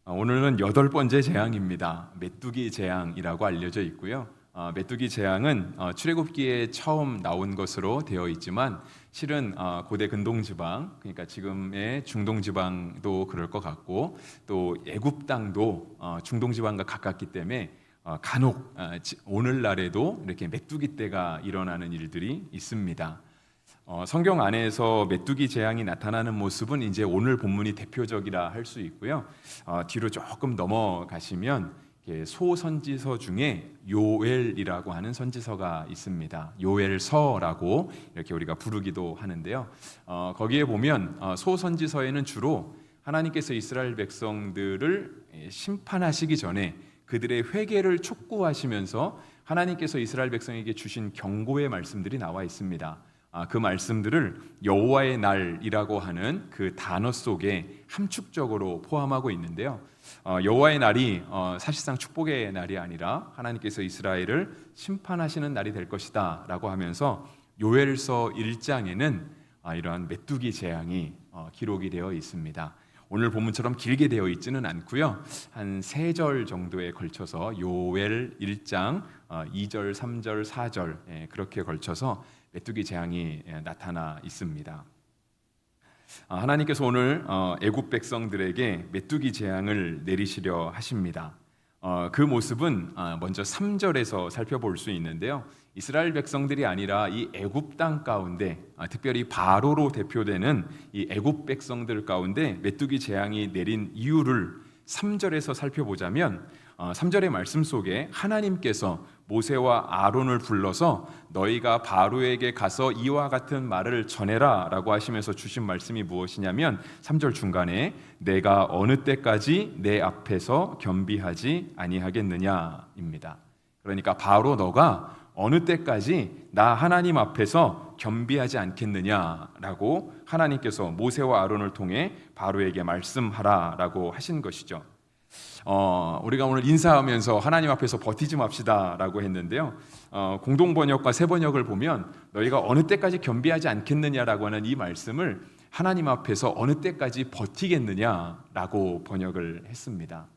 오늘은 8번째 재앙입니다. 메뚜기 재앙이라고 알려져 있고요. 메뚜기 재앙은 출애굽기에 처음 나온 것으로 되어 있지만 실은 고대 근동지방, 그러니까 지금의 중동지방도 그럴 것 같고 또 애굽 땅도 중동지방과 가깝기 때문에 간혹 오늘날에도 이렇게 메뚜기 떼가 일어나는 일들이 있습니다. 성경 안에서 메뚜기 재앙이 나타나는 모습은 이제 오늘 본문이 대표적이라 할 수 있고요. 뒤로 조금 넘어가시면 소선지서 중에 요엘이라고 하는 선지서가 있습니다. 요엘서라고 이렇게 우리가 부르기도 하는데요. 거기에 보면 소선지서에는 주로 하나님께서 이스라엘 백성들을 심판하시기 전에 그들의 회개를 촉구하시면서 하나님께서 이스라엘 백성에게 주신 경고의 말씀들이 나와 있습니다. 그 말씀들을 여호와의 날이라고 하는 그 단어 속에 함축적으로 포함하고 있는데요. 여호와의 날이 사실상 축복의 날이 아니라 하나님께서 이스라엘을 심판하시는 날이 될 것이다 라고 하면서 요엘서 1장에는 이러한 메뚜기 재앙이 기록이 되어 있습니다. 오늘 본문처럼 길게 되어 있지는 않고요. 한 3절 정도에 걸쳐서 요엘 1장 2절, 3절, 4절 그렇게 걸쳐서 메뚜기 재앙이 나타나 있습니다. 하나님께서 오늘 애굽 백성들에게 메뚜기 재앙을 내리시려 하십니다. 그 모습은 먼저 3절에서 살펴볼 수 있는데요. 이스라엘 백성들이 아니라 이 애굽 땅 가운데 특별히 바로로 대표되는 이 애굽 백성들 가운데 메뚜기 재앙이 내린 이유를 3절에서 살펴보자면 3절의 말씀 속에 하나님께서 모세와 아론을 불러서 너희가 바로에게 가서 이와 같은 말을 전해라 라고 하시면서 주신 말씀이 무엇이냐면 3절 중간에 내가 어느 때까지 내 앞에서 겸비하지 아니하겠느냐입니다. 그러니까 바로 너가 어느 때까지 나 하나님 앞에서 겸비하지 않겠느냐라고 하나님께서 모세와 아론을 통해 바로에게 말씀하라라고 하신 것이죠. 우리가 오늘 인사하면서 하나님 앞에서 버티지 맙시다라고 했는데요. 공동번역과 새번역을 보면 너희가 어느 때까지 겸비하지 않겠느냐라고 하는 이 말씀을 하나님 앞에서 어느 때까지 버티겠느냐라고 번역을 했습니다.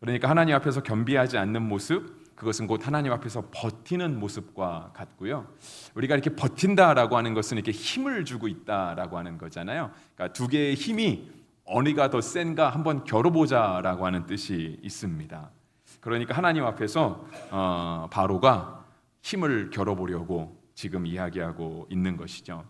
그러니까 하나님 앞에서 겸비하지 않는 모습, 그것은 곧 하나님 앞에서 버티는 모습과 같고요. 우리가 이렇게 버틴다라고 하는 것은 이렇게 힘을 주고 있다라고 하는 거잖아요. 그러니까 두 개의 힘이 어디가 더 센가 한번 겨뤄보자라고 하는 뜻이 있습니다. 그러니까 하나님 앞에서 바로가 힘을 겨뤄보려고 지금 이야기하고 있는 것이죠.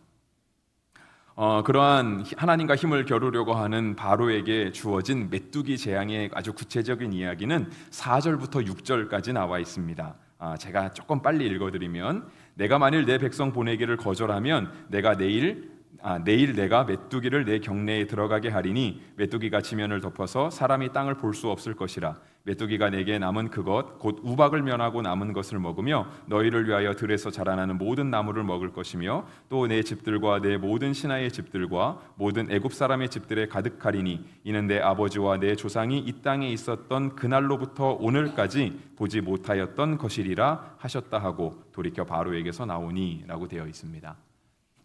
그러한 하나님과 힘을 겨루려고 하는 바로에게 주어진 메뚜기 재앙의 아주 구체적인 이야기는 4절부터 6절까지 나와 있습니다. 제가 조금 빨리 읽어드리면 내가 만일 내 백성 보내기를 거절하면 내가 내일 내가 메뚜기를 내 경내에 들어가게 하리니 메뚜기가 지면을 덮어서 사람이 땅을 볼 수 없을 것이라. 메뚜기가 내게 남은 그것 곧 우박을 면하고 남은 것을 먹으며 너희를 위하여 들에서 자라나는 모든 나무를 먹을 것이며 또 내 집들과 내 모든 신하의 집들과 모든 애굽 사람의 집들에 가득하리니 이는 내 아버지와 내 조상이 이 땅에 있었던 그날로부터 오늘까지 보지 못하였던 것이리라 하셨다 하고 돌이켜 바로에게서 나오니 라고 되어 있습니다.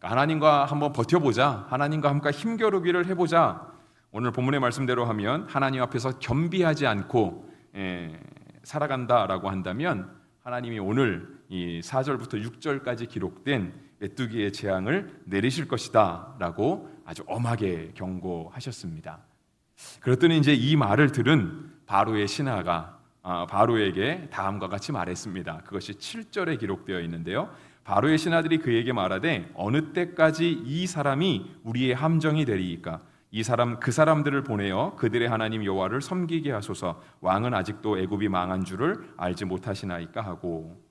하나님과 한번 버텨보자, 하나님과 함께 힘겨루기를 해보자. 오늘 본문의 말씀대로 하면 하나님 앞에서 겸비하지 않고 살아간다라고 한다면 하나님이 오늘 이 4절부터 6절까지 기록된 메뚜기의 재앙을 내리실 것이다 라고 아주 엄하게 경고하셨습니다. 그랬더니 이제 이 말을 들은 바로의 신하가 바로에게 다음과 같이 말했습니다. 그것이 7절에 기록되어 있는데요. 바로의 신하들이 그에게 말하되 어느 때까지 이 사람이 우리의 함정이 되리이까 그 사람들을 보내어 그들의 하나님 여호와를 섬기게 하소서. 왕은 아직도 애굽이 망한 줄을 알지 못하시나이까 하고.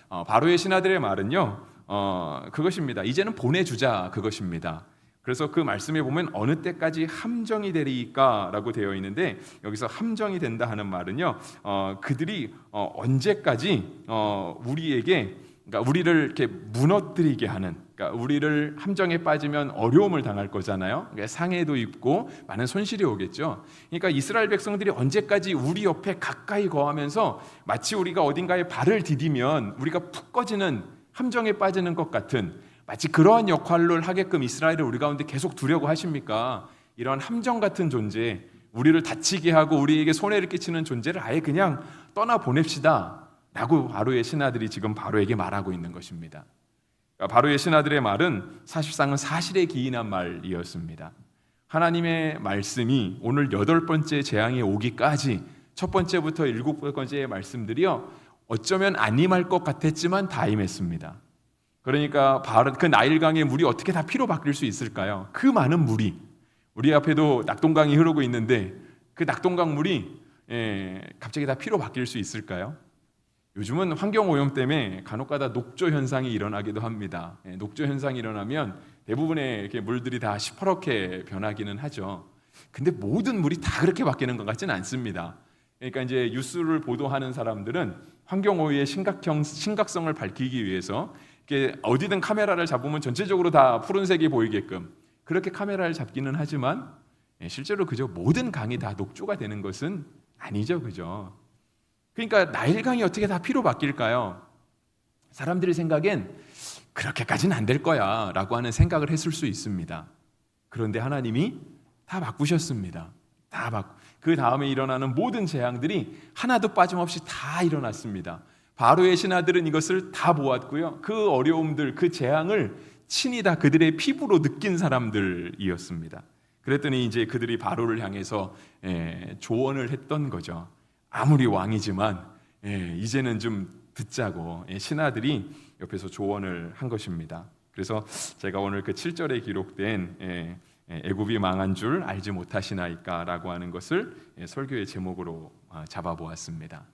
바로의 신하들의 말은요 그것입니다. 이제는 보내주자 그것입니다. 그래서 그 말씀에 보면 어느 때까지 함정이 되리이까 라고 되어 있는데 여기서 함정이 된다 하는 말은요 그들이 언제까지 우리에게 그러니까 우리를 이렇게 무너뜨리게 하는, 그러니까 우리를 함정에 빠지면 어려움을 당할 거잖아요. 그러니까 상해도 입고 많은 손실이 오겠죠. 그러니까 이스라엘 백성들이 언제까지 우리 옆에 가까이 거하면서 마치 우리가 어딘가에 발을 디디면 우리가 푹 꺼지는 함정에 빠지는 것 같은 마치 그러한 역할을 하게끔 이스라엘을 우리 가운데 계속 두려고 하십니까? 이런 함정 같은 존재, 우리를 다치게 하고 우리에게 손해를 끼치는 존재를 아예 그냥 떠나 보냅시다 라고 바로의 신하들이 지금 바로에게 말하고 있는 것입니다. 바로의 신하들의 말은 사실상은 사실에 기인한 말이었습니다. 하나님의 말씀이 오늘 8번째 재앙이 오기까지 첫 번째부터 7번째의 말씀들이요, 어쩌면 안 임할 것 같았지만 다 임했습니다. 그러니까 그 나일강의 물이 어떻게 다 피로 바뀔 수 있을까요? 그 많은 물이, 우리 앞에도 낙동강이 흐르고 있는데 그 낙동강 물이 갑자기 다 피로 바뀔 수 있을까요? 요즘은 환경오염 때문에 간혹가다 녹조 현상이 일어나기도 합니다. 녹조 현상이 일어나면 대부분의 이렇게 물들이 다 시퍼렇게 변하기는 하죠. 근데 모든 물이 다 그렇게 바뀌는 것 같지는 않습니다. 그러니까 이제 뉴스를 보도하는 사람들은 환경오염의 심각성을 밝히기 위해서 이렇게 어디든 카메라를 잡으면 전체적으로 다 푸른색이 보이게끔 그렇게 카메라를 잡기는 하지만 실제로 그저 모든 강이 다 녹조가 되는 것은 아니죠, 그죠? 그러니까 나일강이 어떻게 다 피로 바뀔까요? 사람들의 생각엔 그렇게까지는 안 될 거야 라고 하는 생각을 했을 수 있습니다. 그런데 하나님이 다 바꾸셨습니다. 그 다음에 일어나는 모든 재앙들이 하나도 빠짐없이 다 일어났습니다. 바로의 신하들은 이것을 다 보았고요, 그 어려움들, 그 재앙을 친히 다 그들의 피부로 느낀 사람들이었습니다. 그랬더니 이제 그들이 바로를 향해서 조언을 했던 거죠. 아무리 왕이지만 이제는 좀 듣자고 신하들이 옆에서 조언을 한 것입니다. 그래서 제가 오늘 그 7절에 기록된 애굽이 망한 줄 알지 못하시나이까라고 하는 것을 설교의 제목으로 잡아보았습니다.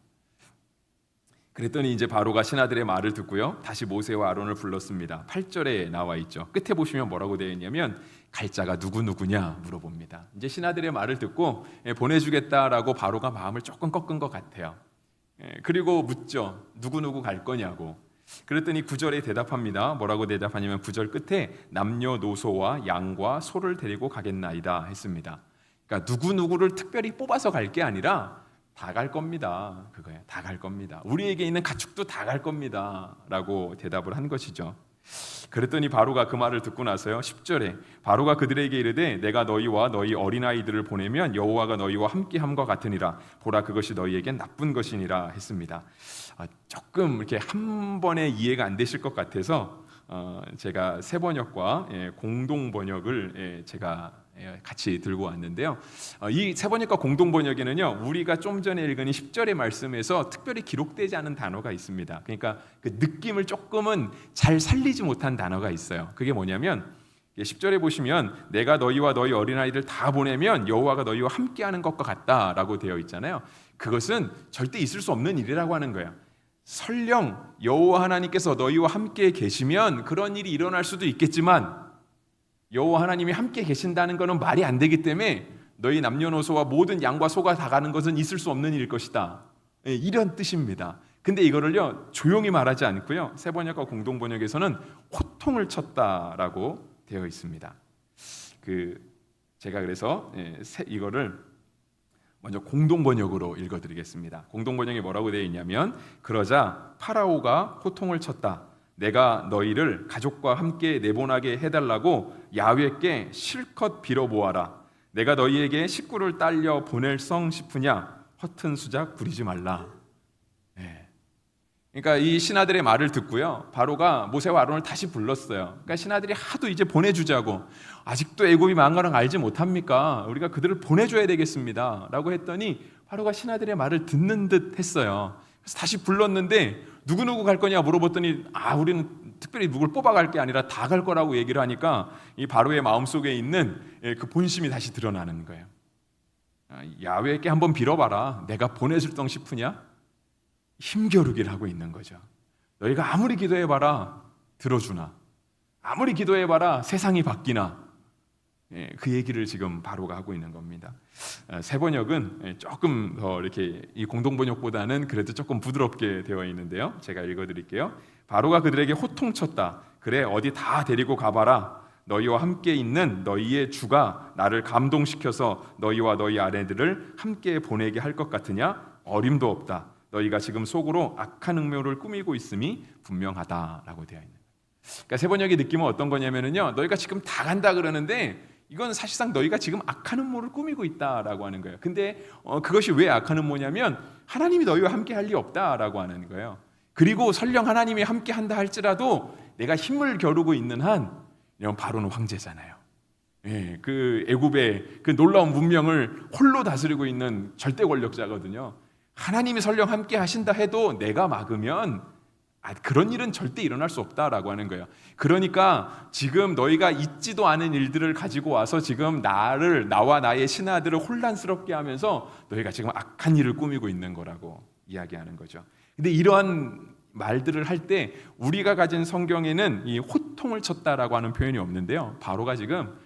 그랬더니 이제 바로가 신하들의 말을 듣고요, 다시 모세와 아론을 불렀습니다. 8절에 나와 있죠. 끝에 보시면 뭐라고 되어 있냐면 갈 자가 누구냐 물어봅니다. 이제 신하들의 말을 듣고 보내주겠다라고 바로가 마음을 조금 꺾은 것 같아요. 그리고 묻죠. 누구 갈 거냐고. 그랬더니 9절에 대답합니다. 뭐라고 대답하냐면 9절 끝에 남녀노소와 양과 소를 데리고 가겠나이다 했습니다. 그러니까 누구를 특별히 뽑아서 갈 게 아니라 다 갈 겁니다. 그거예요. 다 갈 겁니다. 우리에게 있는 가축도 다 갈 겁니다 라고 대답을 한 것이죠. 그랬더니 바로가 그 말을 듣고 나서요, 10절에 바로가 그들에게 이르되 내가 너희와 너희 어린아이들을 보내면 여호와가 너희와 함께함과 같으니라. 보라, 그것이 너희에겐 나쁜 것이니라 했습니다. 조금 이렇게 한 번에 이해가 안 되실 것 같아서 제가 새 번역과 공동 번역을 제가 같이 들고 왔는데요. 이 새 번역과 공동 번역에는요, 우리가 좀 전에 읽은 10절의 말씀에서 특별히 기록되지 않은 단어가 있습니다. 그러니까 그 느낌을 조금은 잘 살리지 못한 단어가 있어요. 그게 뭐냐면 10절에 보시면 내가 너희와 너희 어린아이들 다 보내면 여호와가 너희와 함께하는 것과 같다라고 되어 있잖아요. 그것은 절대 있을 수 없는 일이라고 하는 거예요. 설령 여호와 하나님께서 너희와 함께 계시면 그런 일이 일어날 수도 있겠지만 여호와 하나님이 함께 계신다는 것은 말이 안 되기 때문에 너희 남녀노소와 모든 양과 소가 다 가는 것은 있을 수 없는 일일 것이다. 이런 뜻입니다. 근데 이거를요, 조용히 말하지 않고요, 새 번역과 공동 번역에서는 호통을 쳤다라고 되어 있습니다. 제가 그래서 이거를 먼저 공동 번역으로 읽어드리겠습니다. 공동 번역에 뭐라고 되어 있냐면 그러자 파라오가 호통을 쳤다. 내가 너희를 가족과 함께 내보내게 해달라고 야훼께 실컷 빌어보아라. 내가 너희에게 식구를 딸려 보낼성 싶으냐? 허튼 수작 부리지 말라. 그러니까 이 신하들의 말을 듣고요, 바로가 모세와 아론을 다시 불렀어요. 그러니까 신하들이 하도 이제 보내주자고, 아직도 애굽이 망한 걸 알지 못합니까? 우리가 그들을 보내줘야 되겠습니다 라고 했더니 바로가 신하들의 말을 듣는 듯 했어요. 그래서 다시 불렀는데 누구 갈 거냐 물어봤더니 우리는 특별히 누굴 뽑아갈 게 아니라 다 갈 거라고 얘기를 하니까 이 바로의 마음속에 있는 그 본심이 다시 드러나는 거예요. 야훼께 한번 빌어봐라. 내가 보내줄 덩 싶으냐? 힘겨루기를 하고 있는 거죠. 너희가 아무리 기도해봐라 들어주나? 아무리 기도해봐라 세상이 바뀌나? 그 얘기를 지금 바로가 하고 있는 겁니다. 새 번역은 조금 더 이렇게 이 공동 번역보다는 그래도 조금 부드럽게 되어 있는데요. 제가 읽어드릴게요. 바로가 그들에게 호통쳤다. 그래, 어디 다 데리고 가봐라. 너희와 함께 있는 너희의 주가 나를 감동시켜서 너희와 너희 아내들을 함께 보내게 할 것 같으냐? 어림도 없다. 너희가 지금 속으로 악한 음모를 꾸미고 있음이 분명하다라고 되어 있는. 그러니까 새 번역의 느낌은 어떤 거냐면요, 너희가 지금 다 간다 그러는데 이건 사실상 너희가 지금 악한 음모를 꾸미고 있다라고 하는 거예요. 근데 그것이 왜 악한 음모냐면 하나님이 너희와 함께 할 리 없다라고 하는 거예요. 그리고 설령 하나님이 함께 한다 할지라도 내가 힘을 겨루고 있는 한 이런 바로는 황제잖아요. 예, 그 애굽의 그 놀라운 문명을 홀로 다스리고 있는 절대 권력자거든요. 하나님이 설령 함께 하신다 해도 내가 막으면 그런 일은 절대 일어날 수 없다라고 하는 거예요. 그러니까 지금 너희가 있지도 않은 일들을 가지고 와서 지금 나와 나의 신하들을 혼란스럽게 하면서 너희가 지금 악한 일을 꾸미고 있는 거라고 이야기하는 거죠. 근데 이러한 말들을 할 때 우리가 가진 성경에는 이 호통을 쳤다라고 하는 표현이 없는데요. 바로가 지금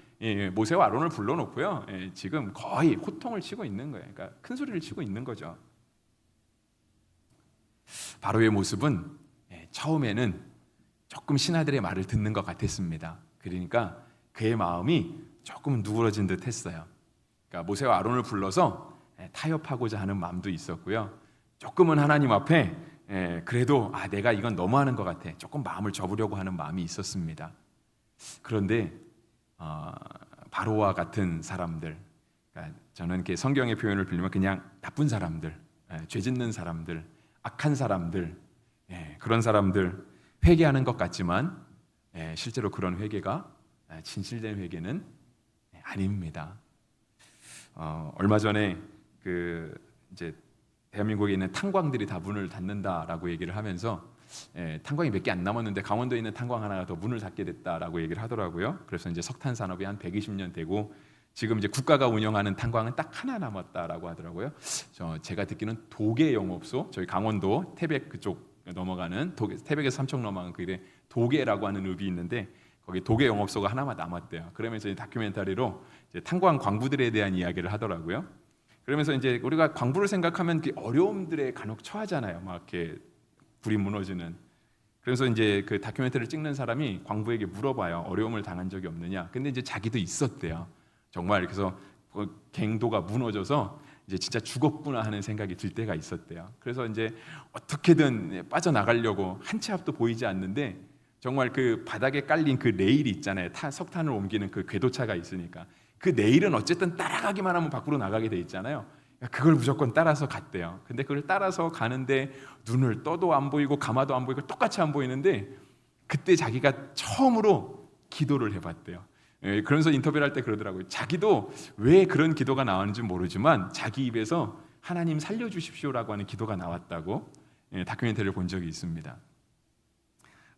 모세와 아론을 불러놓고요, 지금 거의 호통을 치고 있는 거예요. 그러니까 큰 소리를 치고 있는 거죠. 바로의 모습은 처음에는 조금 신하들의 말을 듣는 것 같았습니다. 그러니까 그의 마음이 조금 누그러진 듯 했어요. 그러니까 모세와 아론을 불러서 타협하고자 하는 마음도 있었고요. 조금은 하나님 앞에 그래도 내가 이건 너무하는 것 같아, 조금 마음을 접으려고 하는 마음이 있었습니다. 그런데 바로와 같은 사람들, 그러니까 저는 이렇게 성경의 표현을 빌리면 그냥 나쁜 사람들, 죄 짓는 사람들, 악한 사람들, 그런 사람들 회개하는 것 같지만 실제로 그런 회개가 진실된 회개는 아닙니다. 얼마 전에 이제 대한민국에 있는 탄광들이 다 문을 닫는다라고 얘기를 하면서 탄광이 몇 개 안 남았는데 강원도에 있는 탄광 하나가 더 문을 닫게 됐다라고 얘기를 하더라고요. 그래서 이제 석탄 산업이 한 120년 되고 지금 이제 국가가 운영하는 탄광은 딱 하나 남았다라고 하더라고요. 제가 듣기는 도계 영업소, 저희 강원도 태백 그쪽 넘어가는 태백에서 삼척 넘어가는 그 길에 도계라고 하는 읍이 있는데 거기 도계 영업소가 하나만 남았대요. 그러면서 이제 다큐멘터리로 이제 탄광 광부들에 대한 이야기를 하더라고요. 그러면서 이제 우리가 광부를 생각하면 그 어려움들에 간혹 처하잖아요. 막 이렇게 불이 무너지는. 그래서 이제 그 다큐멘터리를 찍는 사람이 광부에게 물어봐요. 어려움을 당한 적이 없느냐. 근데 이제 자기도 있었대요. 정말 그래서 갱도가 무너져서 이제 진짜 죽었구나 하는 생각이 들 때가 있었대요. 그래서 이제 어떻게든 빠져나가려고 한 치 앞도 보이지 않는데 정말 그 바닥에 깔린 그 레일이 있잖아요. 석탄을 옮기는 그 궤도차가 있으니까 그 레일은 어쨌든 따라가기만 하면 밖으로 나가게 돼 있잖아요. 그걸 무조건 따라서 갔대요. 근데 그걸 따라서 가는데 눈을 떠도 안 보이고 감아도 안 보이고 똑같이 안 보이는데 그때 자기가 처음으로 기도를 해봤대요. 그러면서 인터뷰를 할 때 그러더라고요. 자기도 왜 그런 기도가 나왔는지 모르지만 자기 입에서 하나님 살려주십시오라고 하는 기도가 나왔다고 다큐멘터리를 본 적이 있습니다.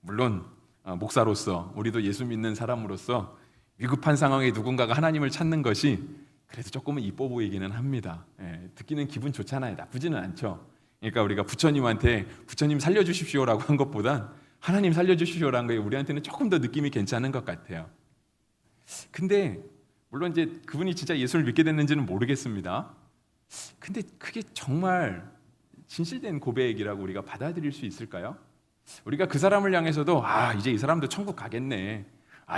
물론 목사로서 우리도 예수 믿는 사람으로서 위급한 상황에 누군가가 하나님을 찾는 것이 그래도 조금은 이뻐 보이기는 합니다. 듣기는 기분 좋잖아요. 나쁘지는 않죠. 그러니까 우리가 부처님한테 부처님 살려주십시오라고 한 것보단 하나님 살려주십시오라는 거에 우리한테는 조금 더 느낌이 괜찮은 것 같아요. 근데 물론 이제 그분이 진짜 예수를 믿게 됐는지는 모르겠습니다. 근데 그게 정말 진실된 고백이라고 우리가 받아들일 수 있을까요? 우리가 그 사람을 향해서도 이제 이 사람도 천국 가겠네,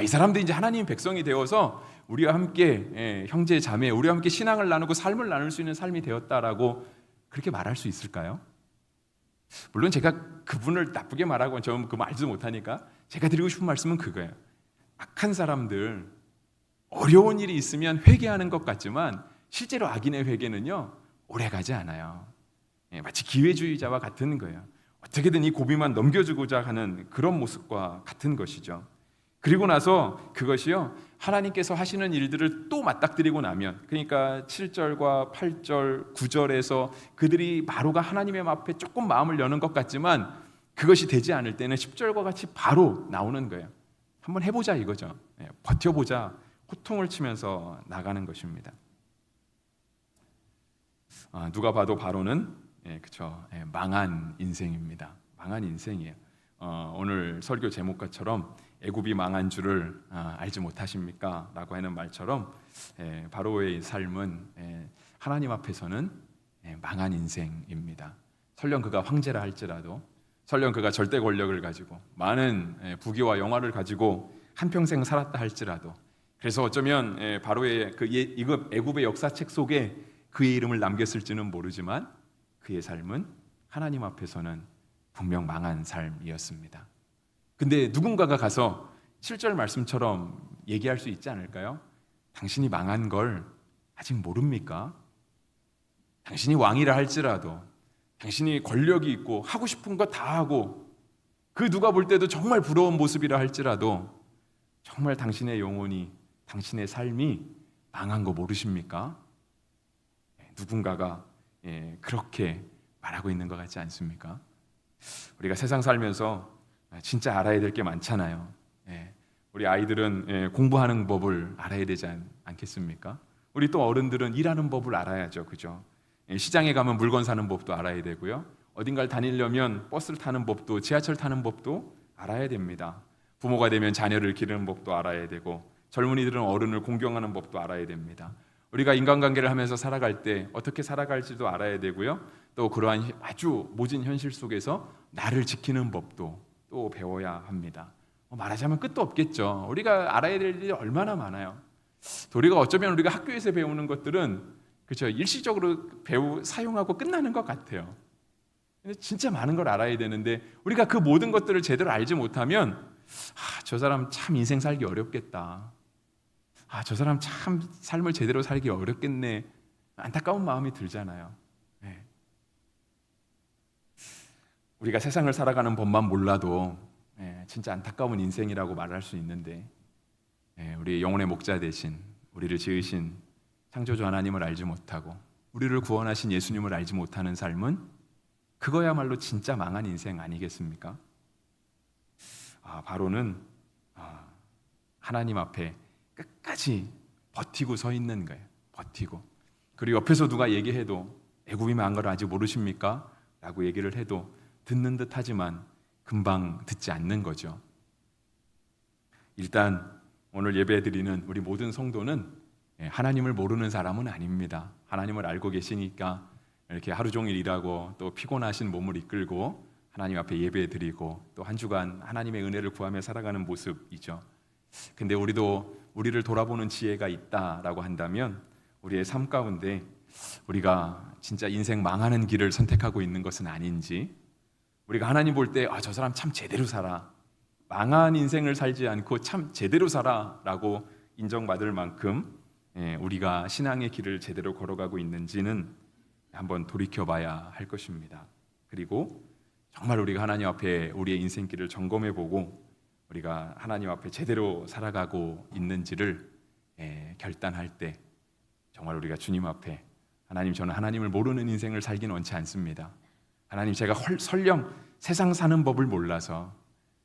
이 사람도 이제 하나님 백성이 되어서 우리와 함께 형제 자매, 우리와 함께 신앙을 나누고 삶을 나눌 수 있는 삶이 되었다라고 그렇게 말할 수 있을까요? 물론 제가 그분을 나쁘게 말하고 저는 그 말도 못하니까 제가 드리고 싶은 말씀은 그거예요. 악한 사람들, 어려운 일이 있으면 회개하는 것 같지만 실제로 악인의 회개는요 오래가지 않아요. 마치 기회주의자와 같은 거예요. 어떻게든 이 고비만 넘겨주고자 하는 그런 모습과 같은 것이죠. 그리고 나서 그것이요 하나님께서 하시는 일들을 또 맞닥뜨리고 나면, 그러니까 7절과 8절, 9절에서 그들이 바로가 하나님의 앞에 조금 마음을 여는 것 같지만 그것이 되지 않을 때는 10절과 같이 바로 나오는 거예요. 한번 해보자 이거죠. 버텨보자, 호통을 치면서 나가는 것입니다. 누가 봐도 바로는 망한 인생입니다. 망한 인생이에요. 오늘 설교 제목과처럼 애굽이 망한 줄을 알지 못하십니까? 라고 하는 말처럼 바로의 삶은 하나님 앞에서는 망한 인생입니다. 설령 그가 황제라 할지라도, 설령 그가 절대 권력을 가지고 많은 부귀와 영화를 가지고 한평생 살았다 할지라도, 그래서 어쩌면 바로의 그 애굽의 역사책 속에 그의 이름을 남겼을지는 모르지만 그의 삶은 하나님 앞에서는 분명 망한 삶이었습니다. 근데 누군가가 가서 7절 말씀처럼 얘기할 수 있지 않을까요? 당신이 망한 걸 아직 모릅니까? 당신이 왕이라 할지라도, 당신이 권력이 있고 하고 싶은 거 다 하고, 그 누가 볼 때도 정말 부러운 모습이라 할지라도 정말 당신의 영혼이, 당신의 삶이 망한 거 모르십니까? 누군가가 그렇게 말하고 있는 것 같지 않습니까? 우리가 세상 살면서 진짜 알아야 될 게 많잖아요. 우리 아이들은 공부하는 법을 알아야 되지 않겠습니까? 우리 또 어른들은 일하는 법을 알아야죠, 그죠? 시장에 가면 물건 사는 법도 알아야 되고요. 어딘가를 다니려면 버스를 타는 법도, 지하철 타는 법도 알아야 됩니다. 부모가 되면 자녀를 기르는 법도 알아야 되고, 젊은이들은 어른을 공경하는 법도 알아야 됩니다. 우리가 인간관계를 하면서 살아갈 때 어떻게 살아갈지도 알아야 되고요. 또 그러한 아주 모진 현실 속에서 나를 지키는 법도 또 배워야 합니다. 말하자면 끝도 없겠죠. 우리가 알아야 될 일이 얼마나 많아요. 도리가 어쩌면 우리가 학교에서 배우는 것들은 그렇죠, 일시적으로 사용하고 끝나는 것 같아요. 근데 진짜 많은 걸 알아야 되는데 우리가 그 모든 것들을 제대로 알지 못하면 저 사람 참 인생 살기 어렵겠다. 저 사람 참 삶을 제대로 살기 어렵겠네. 안타까운 마음이 들잖아요. 우리가 세상을 살아가는 법만 몰라도 진짜 안타까운 인생이라고 말할 수 있는데, 우리 영혼의 목자 되신, 우리를 지으신 창조주 하나님을 알지 못하고 우리를 구원하신 예수님을 알지 못하는 삶은 그거야말로 진짜 망한 인생 아니겠습니까? 바로는 하나님 앞에 끝까지 버티고 서 있는 거예요. 버티고. 그리고 옆에서 누가 얘기해도 애굽이 망한 걸 아직 모르십니까? 라고 얘기를 해도 듣는 듯 하지만 금방 듣지 않는 거죠. 일단 오늘 예배드리는 우리 모든 성도는 하나님을 모르는 사람은 아닙니다. 하나님을 알고 계시니까 이렇게 하루 종일 일하고 또 피곤하신 몸을 이끌고 하나님 앞에 예배드리고 또 한 주간 하나님의 은혜를 구하며 살아가는 모습이죠. 근데 우리도 우리를 돌아보는 지혜가 있다라고 한다면 우리의 삶 가운데 우리가 진짜 인생 망하는 길을 선택하고 있는 것은 아닌지, 우리가 하나님 볼 때 저 사람 참 제대로 살아, 망한 인생을 살지 않고 참 제대로 살아라고 인정받을 만큼 우리가 신앙의 길을 제대로 걸어가고 있는지는 한번 돌이켜봐야 할 것입니다. 그리고 정말 우리가 하나님 앞에 우리의 인생길을 점검해보고 우리가 하나님 앞에 제대로 살아가고 있는지를 결단할 때 정말 우리가 주님 앞에, 하나님, 저는 하나님을 모르는 인생을 살긴 원치 않습니다. 하나님, 제가 설령 세상 사는 법을 몰라서,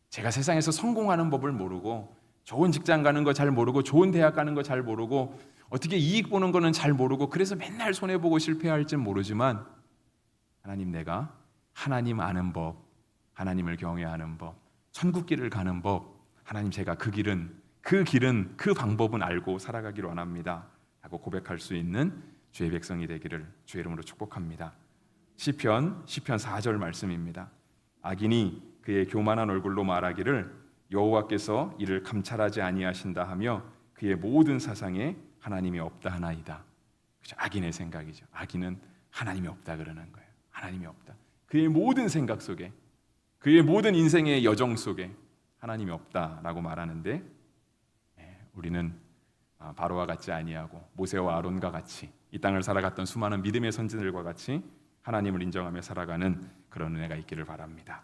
제가 세상에서 성공하는 법을 모르고, 좋은 직장 가는 거 잘 모르고, 좋은 대학 가는 거 잘 모르고, 어떻게 이익 보는 거는 잘 모르고, 그래서 맨날 손해보고 실패할진 모르지만 하나님, 내가 하나님 아는 법, 하나님을 경외하는 법, 천국길을 가는 법, 하나님, 제가 그 길은, 그 방법은 알고 살아가기를 원합니다 하고 고백할 수 있는 주의 백성이 되기를 주의 이름으로 축복합니다. 시편 4절 말씀입니다. 악인이 그의 교만한 얼굴로 말하기를 여호와께서 이를 감찰하지 아니하신다 하며 그의 모든 사상에 하나님이 없다 하나이다. 그렇죠? 악인의 생각이죠. 악인은 하나님이 없다 그러는 거예요. 하나님이 없다. 그의 모든 생각 속에, 그의 모든 인생의 여정 속에 하나님이 없다라고 말하는데, 우리는 바로와 같지 아니하고 모세와 아론과 같이 이 땅을 살아갔던 수많은 믿음의 선진들과 같이 하나님을 인정하며 살아가는 그런 은혜가 있기를 바랍니다.